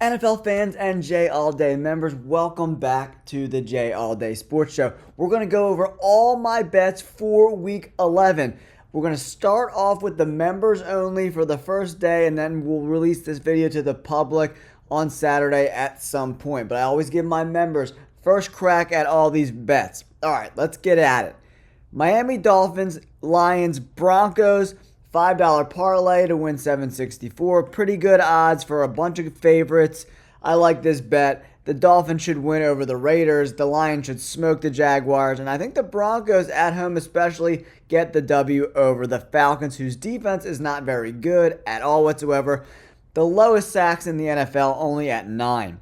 NFL fans and J All Day members, welcome back to the J All Day Sports Show. We're going to go over all my bets for week 11. We're going to start off with the members only for the first day, and then we'll release this video to the public on Saturday at some point. But I always give my members first crack at all these bets. All right, let's get at it. Miami Dolphins, Lions, Broncos. $5 parlay to win 764. Pretty good odds for a bunch of favorites. I like this bet. The Dolphins should win over the Raiders. The Lions should smoke the Jaguars. And I think the Broncos at home especially get the W over the Falcons, whose defense is not very good at all whatsoever. The lowest sacks in the NFL, only at 9.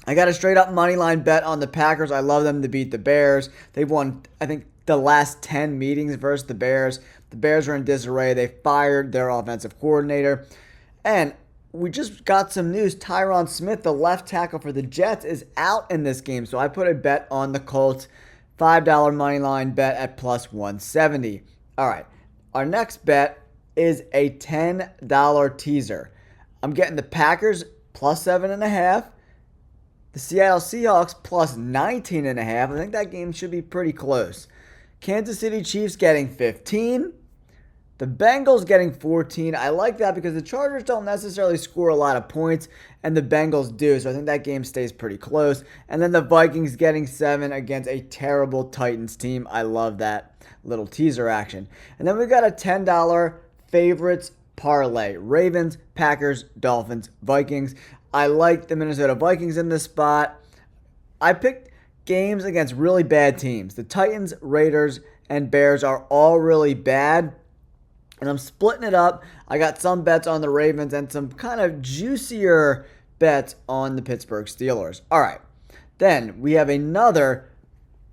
I got a straight up money line bet on the Packers. I love them to beat the Bears. They've won, I think, the last 10 meetings versus the Bears. The Bears are in disarray. They fired their offensive coordinator. And we just got some news. Tyron Smith, the left tackle for the Jets, is out in this game. So I put a bet on the Colts. $5 money line bet at plus 170. All right. Our next bet is a $10 teaser. I'm getting the Packers plus 7.5. The Seattle Seahawks plus 19.5. I think that game should be pretty close. Kansas City Chiefs getting 15. The Bengals getting 14. I like that because the Chargers don't necessarily score a lot of points, and the Bengals do. So I think that game stays pretty close. And then the Vikings getting 7 against a terrible Titans team. I love that little teaser action. And then we got a $10 favorites parlay. Ravens, Packers, Dolphins, Vikings. I like the Minnesota Vikings in this spot. I picked games against really bad teams. The Titans, Raiders, and Bears are all really bad. And I'm splitting it up. I got some bets on the Ravens and some kind of juicier bets on the Pittsburgh Steelers. All right. Then we have another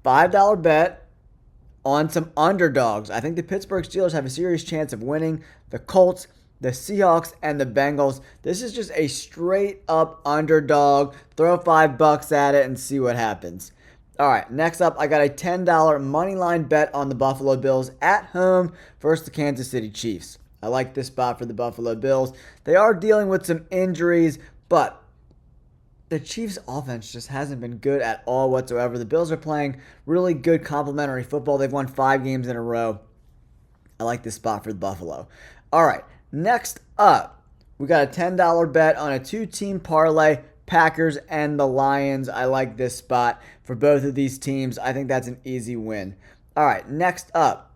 $5 bet on some underdogs. I think the Pittsburgh Steelers have a serious chance of winning. The Colts, the Seahawks, and the Bengals. This is just a straight up underdog. Throw $5 at it and see what happens. All right, next up, I got a $10 money line bet on the Buffalo Bills at home versus the Kansas City Chiefs. I like this spot for the Buffalo Bills. They are dealing with some injuries, but the Chiefs' offense just hasn't been good at all whatsoever. The Bills are playing really good complementary football. They've won 5 games in a row. I like this spot for the Buffalo. All right, next up, we got a $10 bet on a 2-team parlay. Packers and the Lions. I like this spot for both of these teams. I think that's an easy win. All right, next up,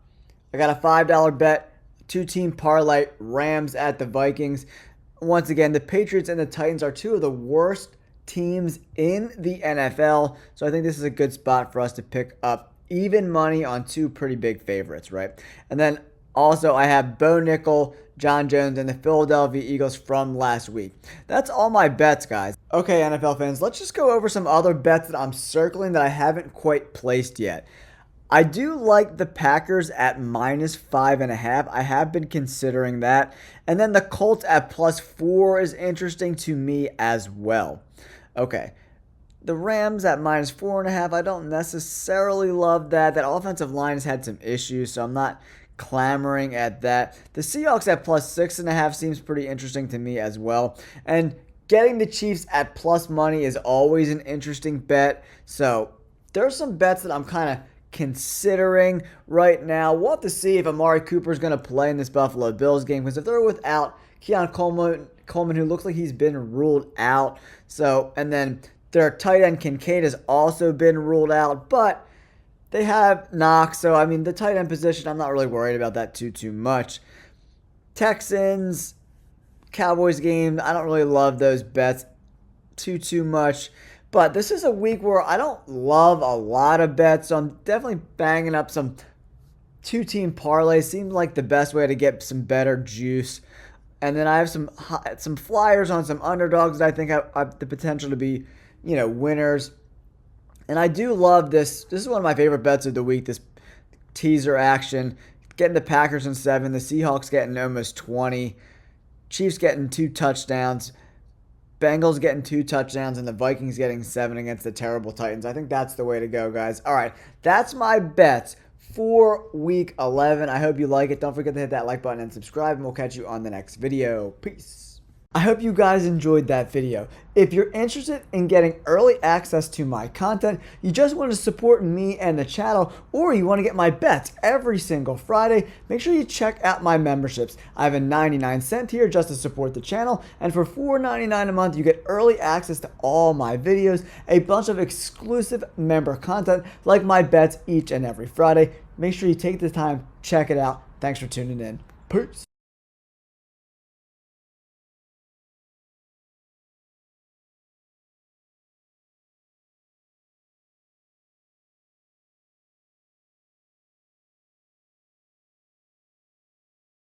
I got a $5 bet, 2-team parlay, Rams at the Vikings. Once again, the Patriots and the Titans are 2 of the worst teams in the NFL, so I think this is a good spot for us to pick up even money on 2 pretty big favorites, right? And then also, I have Bo Nickel, John Jones, and the Philadelphia Eagles from last week. That's all my bets, guys. Okay, NFL fans, let's just go over some other bets that I'm circling that I haven't quite placed yet. I do like the Packers at minus 5.5. I have been considering that. And then the Colts at plus 4 is interesting to me as well. Okay. The Rams at minus 4.5. I don't necessarily love that. That offensive line has had some issues, so I'm not clamoring at that. The Seahawks at plus 6.5 seems pretty interesting to me as well. And getting the Chiefs at plus money is always an interesting bet. So there's some bets that I'm kind of considering right now. We'll have to see if Amari Cooper is going to play in this Buffalo Bills game, because if they're without Keon Coleman, who looks like he's been ruled out. So, and then their tight end Kincaid has also been ruled out, but they have Knox, so I mean the tight end position, I'm not really worried about that too much. Texans, Cowboys game, I don't really love those bets too much. But this is a week where I don't love a lot of bets, so I'm definitely banging up some 2-team parlays. Seems like the best way to get some better juice. And then I have some flyers on some underdogs that I think have the potential to be, winners. And I do love this. This is one of my favorite bets of the week, this teaser action. Getting the Packers in 7, the Seahawks getting almost 20, Chiefs getting 2 touchdowns, Bengals getting 2 touchdowns, and the Vikings getting 7 against the terrible Titans. I think that's the way to go, guys. All right, that's my bets for week 11. I hope you like it. Don't forget to hit that like button and subscribe, and we'll catch you on the next video. Peace. I hope you guys enjoyed that video. If you're interested in getting early access to my content, you just want to support me and the channel, or you want to get my bets every single Friday, make sure you check out my memberships. I have a 99-cent tier just to support the channel, and for $4.99 a month, you get early access to all my videos, a bunch of exclusive member content like my bets each and every Friday. Make sure you take the time, check it out. Thanks for tuning in. Peace.